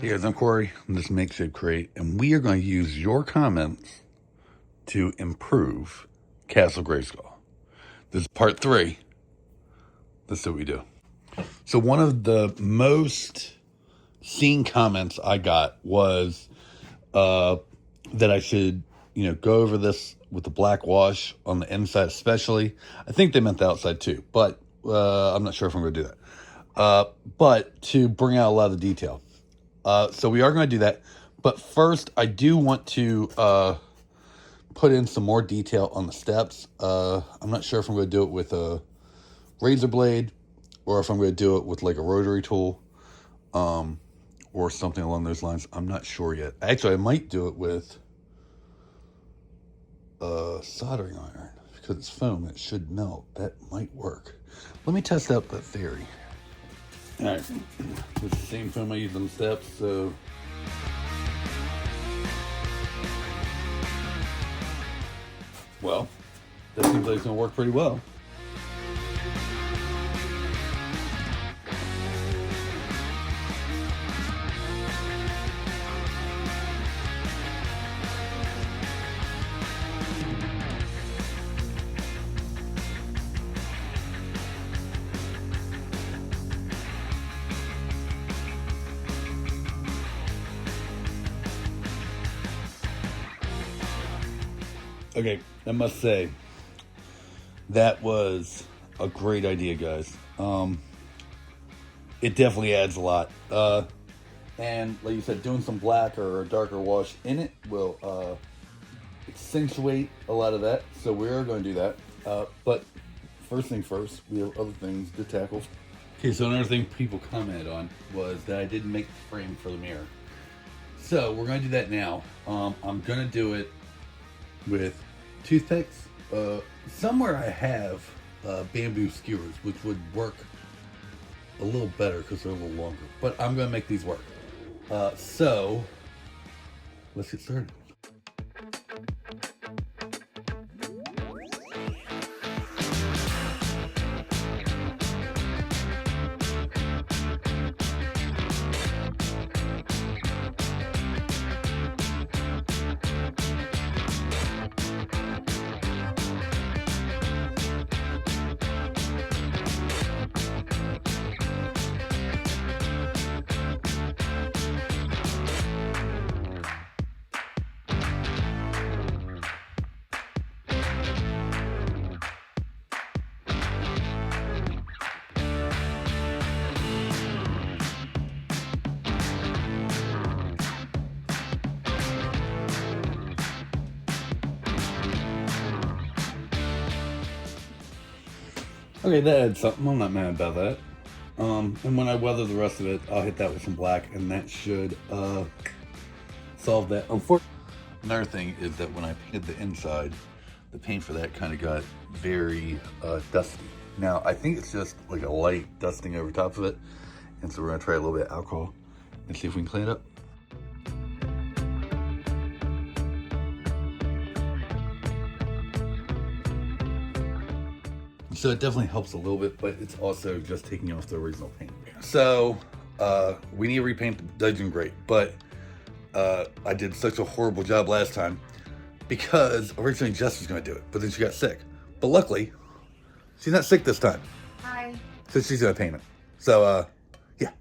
Hey guys, I'm Corey from this Makeshift Crate, and we are going to use your comments to improve Castle Grayskull. This is part 3. Let's see what we do. So one of the most seen comments I got was that I should, go over this with the black wash on the inside especially. I think they meant the outside too, but I'm not sure if I'm going to do that. But to bring out a lot of the detail. So we are going to do that. But first, I do want to put in some more detail on the steps. I'm not sure if I'm going to do it with a razor blade or if I'm going to do it with like a rotary tool or something along those lines. I'm not sure yet. Actually, I might do it with a soldering iron because it's foam. It should melt. That might work. Let me test out that theory. All right, it's the same foam I use on the steps, so. Well, that seems like it's gonna work pretty well. Okay, I must say, that was a great idea, guys. It definitely adds a lot. And like you said, doing some black or a darker wash in it will accentuate a lot of that. So we're going to do that. But first thing first, we have other things to tackle. Okay, so another thing people commented on was that I didn't make the frame for the mirror. So we're going to do that now. I'm going to do it with toothpicks. Somewhere I have bamboo skewers, which would work a little better because they're a little longer. But I'm going to make these work. So let's get started. Okay, that adds something. I'm not mad about that. And when I weather the rest of it, I'll hit that with some black, and that should solve that. Another thing is that when I painted the inside, the paint for that kind of got very dusty. Now, I think it's just like a light dusting over top of it, and so we're going to try a little bit of alcohol and see if we can clean it up. So it definitely helps a little bit, but it's also just taking off the original paint. So we need to repaint the dungeon grate, but I did such a horrible job last time because originally Jess was going to do it, but then she got sick. But luckily, she's not sick this time. Hi. So she's going to paint it. So yeah.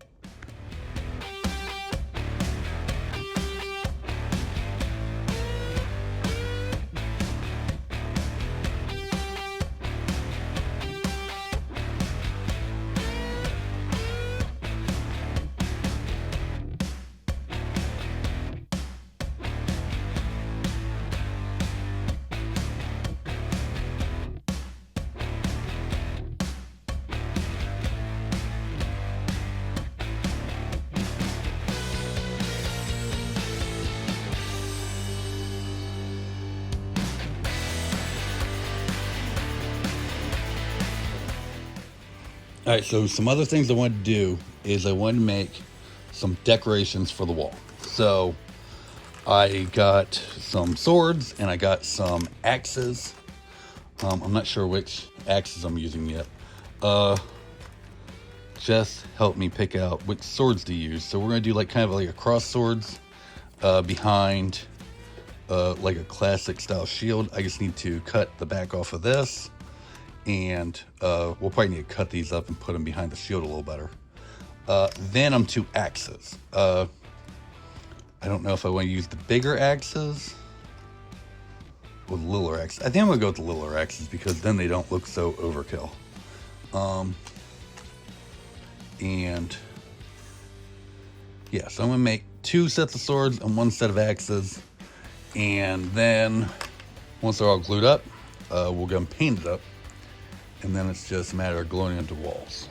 All right, so some other things I wanted to do is I wanted to make some decorations for the wall. So I got some swords and I got some axes. I'm not sure which axes I'm using yet. just helped me pick out which swords to use. So we're gonna do like kind of like a cross swords behind like a classic style shield. I just need to cut the back off of this, and we'll probably need to cut these up and put them behind the shield a little better. Then I'm to axes. I don't know if I want to use the bigger axes or the littler axes. I think I'm gonna go with the littler axes because then they don't look so overkill. And yeah, so I'm gonna make 2 sets of swords and 1 set of axes, and then once they're all glued up, we'll get them painted up, and then it's just a matter of gluing into walls.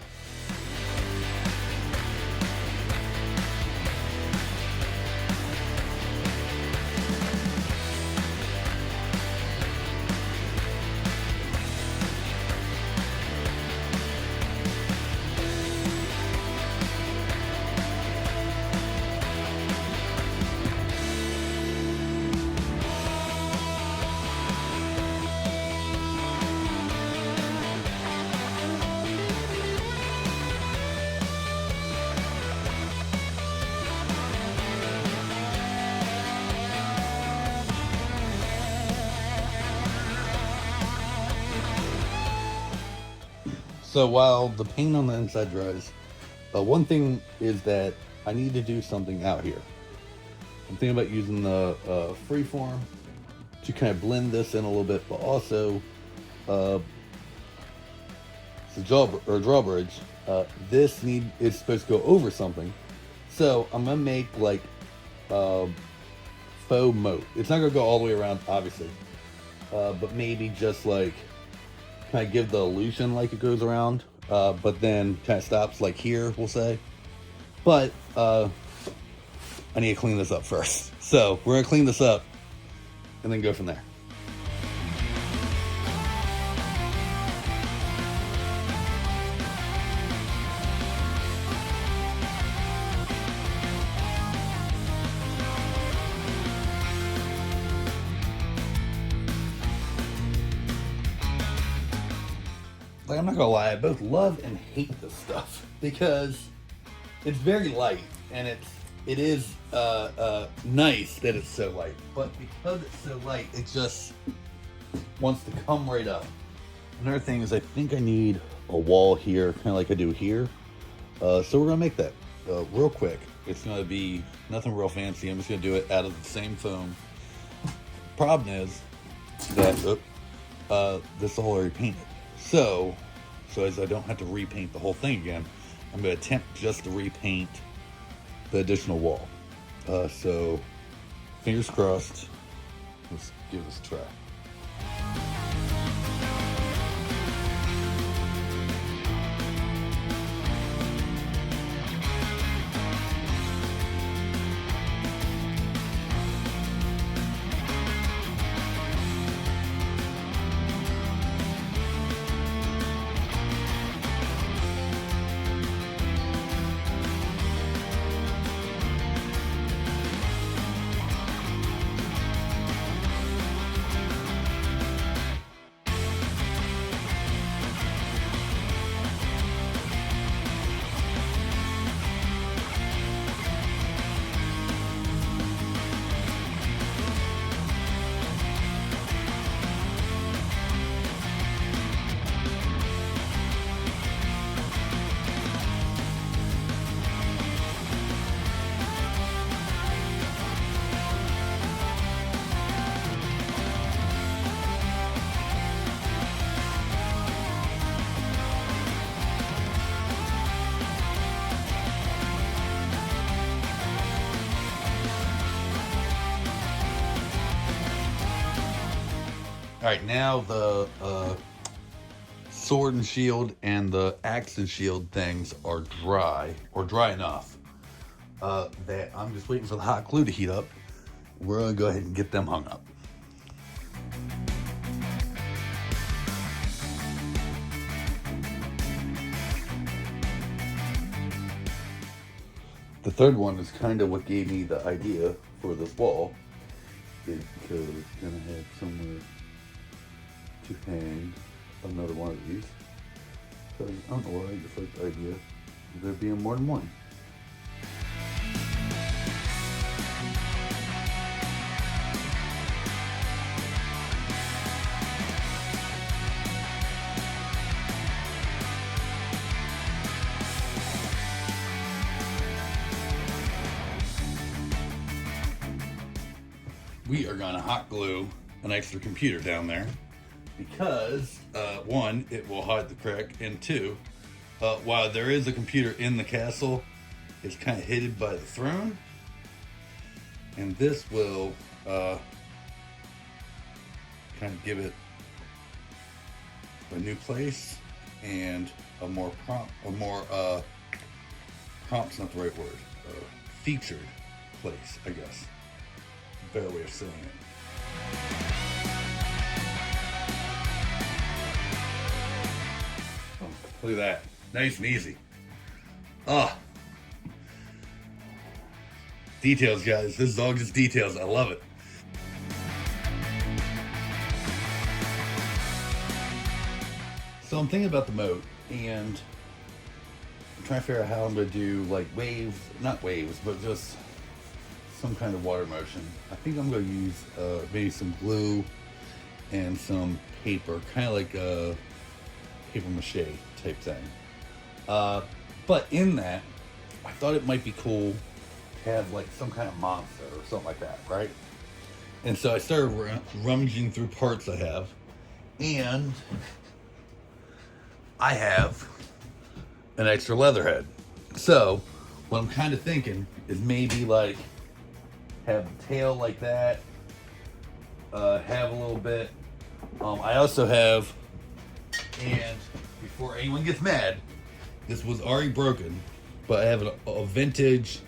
So while the paint on the inside dries, one thing is that I need to do something out here. I'm thinking about using the freeform to kind of blend this in a little bit, but also it's a drawbridge. This is supposed to go over something, so I'm gonna make like faux moat. It's not gonna go all the way around, obviously, but maybe just like kind of give the illusion like it goes around, but then kind of stops like here, we'll say. But I need to clean this up first. So we're gonna clean this up and then go from there. Like, I'm not gonna lie, I both love and hate this stuff because it's very light, and it is nice that it's so light. But because it's so light, it just wants to come right up. Another thing is I think I need a wall here, kind of like I do here. So we're gonna make that real quick. It's gonna be nothing real fancy. I'm just gonna do it out of the same foam. Problem is that this is all already painted. So as I don't have to repaint the whole thing again, I'm going to attempt just to repaint the additional wall. So fingers crossed. Let's give this a try. All right, now the sword and shield and the axe and shield things are dry, or dry enough, that I'm just waiting for the hot glue to heat up. We're gonna go ahead and get them hung up. The third one is kind of what gave me the idea for this wall, because it's gonna have somewhere to hang another one of these. So I don't know why, I just like the idea. there being more than one. We are going to hot glue an extra computer down there because one, it will hide the crack, and two, while there is a computer in the castle, it's kind of hidden by the throne, and this will kind of give it a new place and a more prompt's not the right word, featured place, I guess. Better way of saying it. Oh, look at that. Nice and easy. Details, guys. This is all just details. I love it. So I'm thinking about the moat, and I'm trying to figure out how I'm going to do like waves, not waves, but just some kind of water motion. I think I'm going to use maybe some glue and some paper, kind of like a paper mache type thing. But in that, I thought it might be cool to have like some kind of monster or something like that, right? And so I started rummaging through parts I have, and I have an extra leather head. So what I'm kind of thinking is maybe like have a tail like that, have a little bit. I also have, and before anyone gets mad, this was already broken, but I have a vintage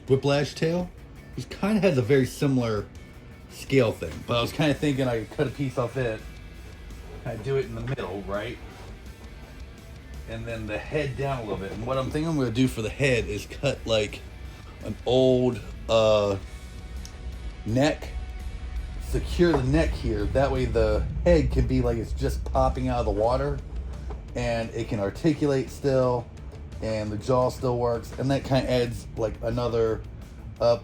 whiplash tail, which kind of has a very similar scale thing. But I was kind of thinking I could cut a piece off it, kind of do it in the middle, right? And then the head down a little bit. And what I'm thinking I'm going to do for the head is cut like an old neck, secure the neck here, that way the head can be like it's just popping out of the water and it can articulate still and the jaw still works, and that kind of adds like another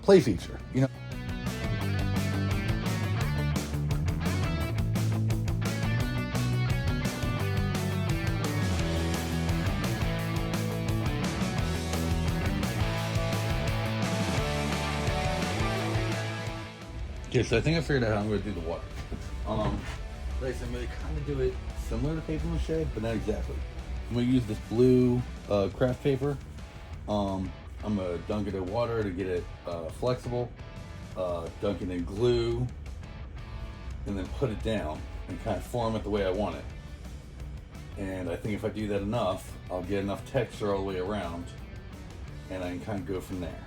play feature, you know. Okay, so I think I figured out how I'm going to do the water. Like I said, I'm going to kind of do it similar to paper mache, but not exactly. I'm going to use this blue craft paper. I'm going to dunk it in water to get it flexible, dunk it in glue, and then put it down and kind of form it the way I want it. And I think if I do that enough, I'll get enough texture all the way around, and I can kind of go from there.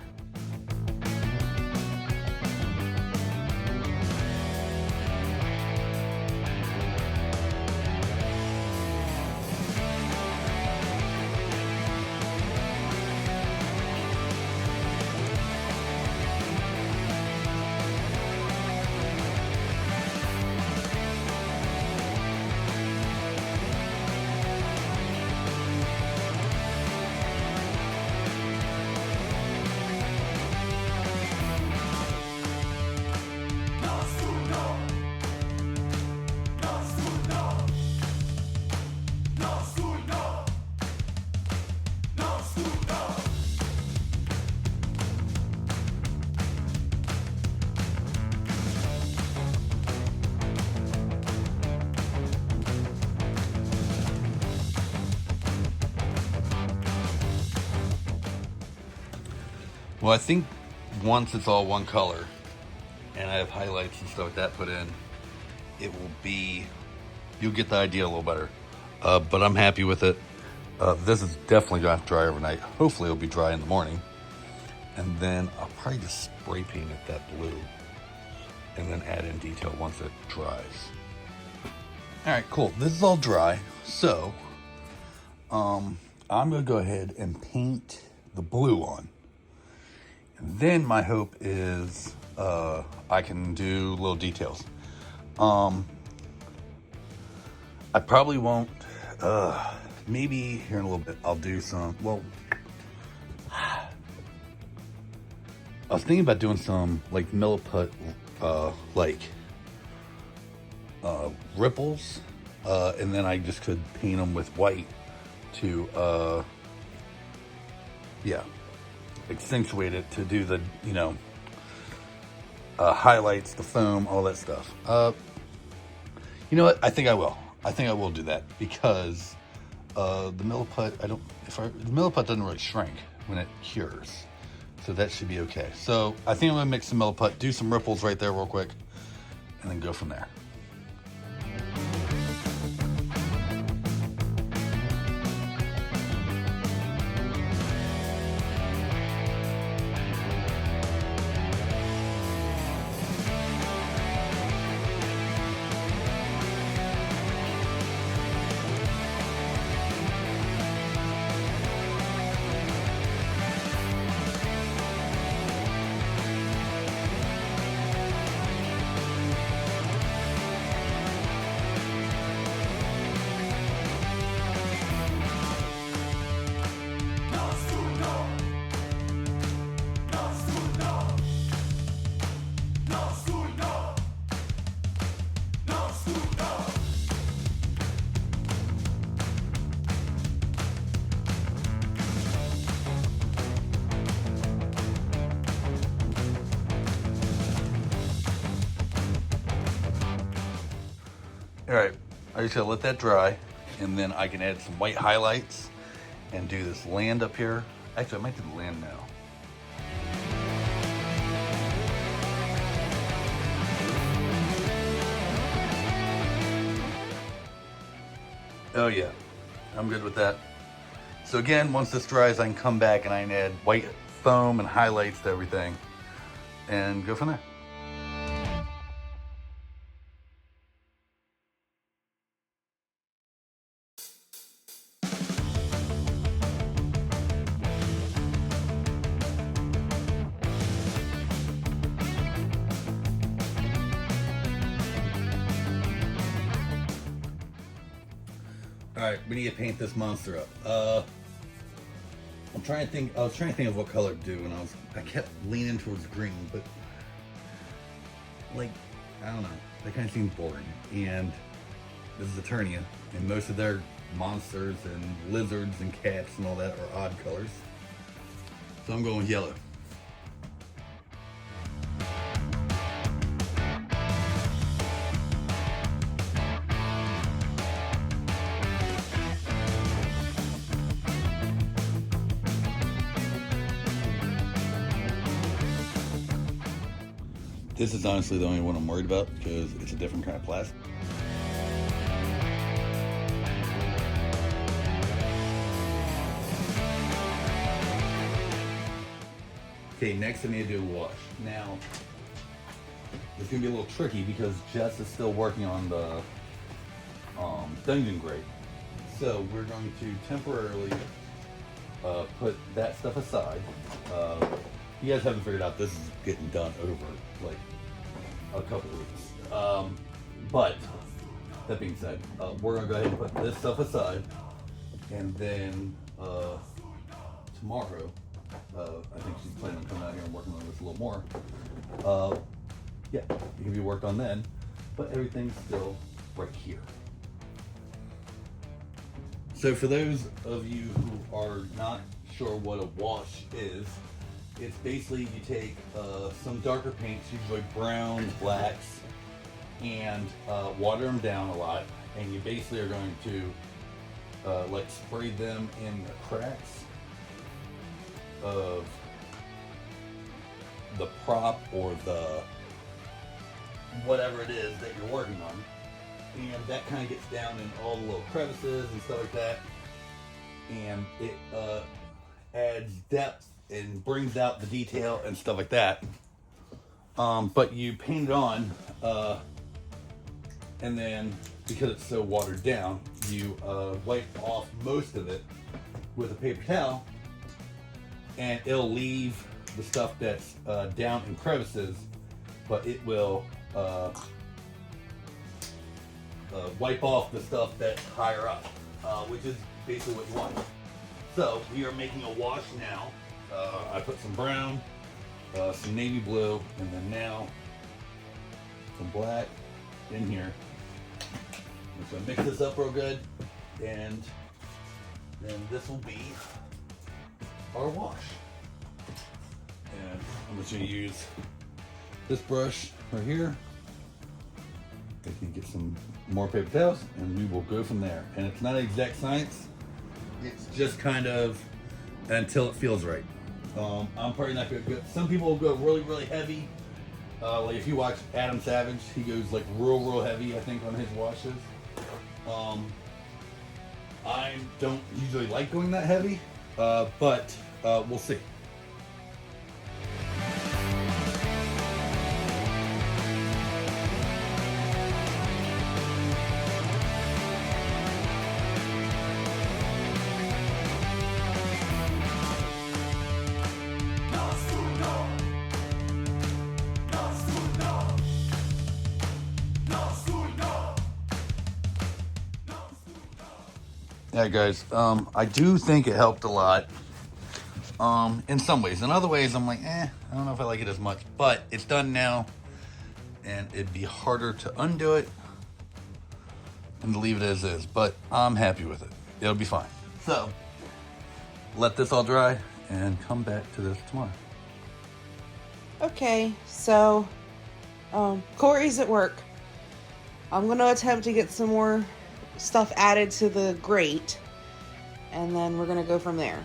Well, I think once it's all one color and I have highlights and stuff like that put in, it will be, you'll get the idea a little better. But I'm happy with it. This is definitely gonna have to dry overnight. Hopefully it'll be dry in the morning. And then I'll probably just spray paint it that blue and then add in detail once it dries. All right, cool. This is all dry. So I'm gonna go ahead and paint the blue on. And then my hope is I can do little details. I probably won't maybe here in a little bit, I'll do some, well, I was thinking about doing some like milliput, ripples, and then I just could paint them with white to, yeah, accentuate it, to do the, you know, highlights, the foam, all that stuff. You know what? I think I will. I think I will do that because the milliput, the milliput doesn't really shrink when it cures, so that should be okay. So I think I'm gonna mix some milliput, do some ripples right there real quick, and then go from there. All right, I just gotta let that dry, and then I can add some white highlights and do this land up here. Actually, I might do the land now. Oh yeah, I'm good with that. So again, once this dries, I can come back and I can add white foam and highlights to everything and go from there. All right, we need to paint this monster up. I'm trying to think. I was trying to think of what color to do, and I kept leaning towards green, but like, I don't know, that kind of seems boring. And this is Eternia, and most of their monsters and lizards and cats and all that are odd colors. So I'm going with yellow. This is honestly the only one I'm worried about because it's a different kind of plastic. Okay, next I need to do a wash. Now, it's gonna be a little tricky because Jess is still working on the dungeon grate. So we're going to temporarily put that stuff aside. You guys haven't figured out this is getting done over like a couple weeks. But that being said, we're gonna go ahead and put this stuff aside, and then tomorrow, I think she's planning on coming out here and working on this a little more. Yeah, it can be worked on then, but everything's still right here. So for those of you who are not sure what a wash is, it's basically you take some darker paints, usually browns, blacks, and water them down a lot, and you basically are going to like spray them in the cracks of the prop or the whatever it is that you're working on, and that kind of gets down in all the little crevices and stuff like that, and it adds depth and brings out the detail and stuff like that. But you paint it on, and then because it's so watered down, you wipe off most of it with a paper towel, and it'll leave the stuff that's down in crevices, but it will wipe off the stuff that's higher up, which is basically what you want. So we are making a wash now. I put some brown, some navy blue, and then now some black in here. I'm just gonna mix this up real good, and then this will be our wash. And I'm just gonna use this brush right here. I can get some more paper towels, and we will go from there. And it's not exact science. It's just kind of until it feels right. I'm probably not gonna go. Some people will go really, really heavy. Like if you watch Adam Savage, he goes like real heavy, I think, on his washes. I don't usually like going that heavy, but we'll see. Yeah, guys, I do think it helped a lot. In some ways. In other ways, I'm like, I don't know if I like it as much. But it's done now, and it'd be harder to undo it and to leave it as is. But I'm happy with it. It'll be fine. So, let this all dry and come back to this tomorrow. Okay, so Corey's at work. I'm gonna attempt to get some more stuff added to the grate, and then we're gonna go from there.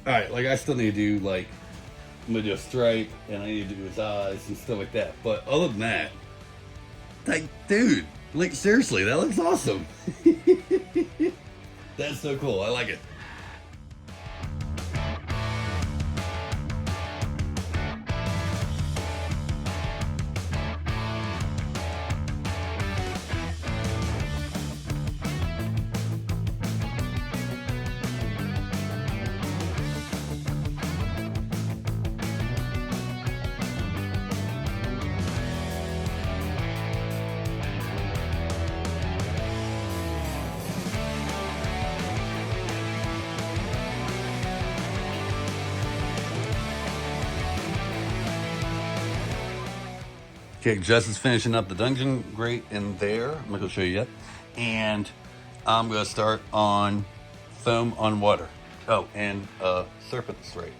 Alright, like I still need to do like, I'm gonna do a stripe and I need to do his eyes and stuff like that. But other than that, like, dude, like seriously, that looks awesome. That's so cool. I like it. Okay, Jess is finishing up the dungeon grate in there. I'm not gonna show you yet. And I'm gonna start on foam on water. Oh, and serpent stripe.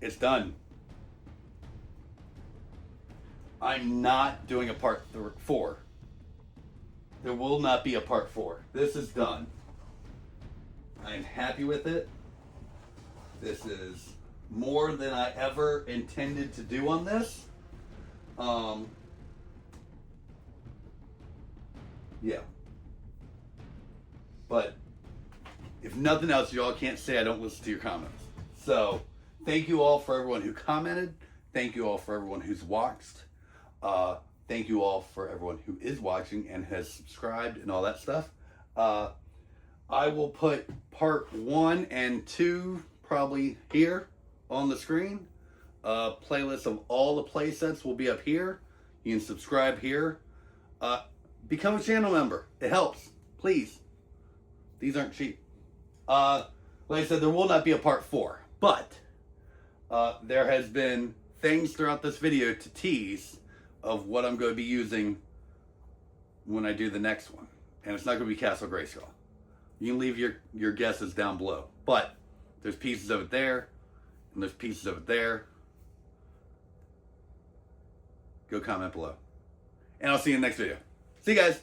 It's done. I'm not doing a part 4. There will not be a part 4. This is done. I'm happy with it. This is more than I ever intended to do on this. Yeah. But if nothing else, y'all can't say I don't listen to your comments. So thank you all for everyone who commented. Thank you all for everyone who's watched. Thank you all for everyone who is watching and has subscribed and all that stuff. I will put part 1 and 2 probably here on the screen. Playlist of all the play sets will be up here. You can subscribe here. Become a channel member. It helps. Please. These aren't cheap. Like I said, there will not be a part 4. But there has been things throughout this video to tease of what I'm going to be using when I do the next one. And it's not going to be Castle Grayskull. You can leave your guesses down below. But there's pieces of it there, and there's pieces of it there. Go comment below. And I'll see you in the next video. See you guys.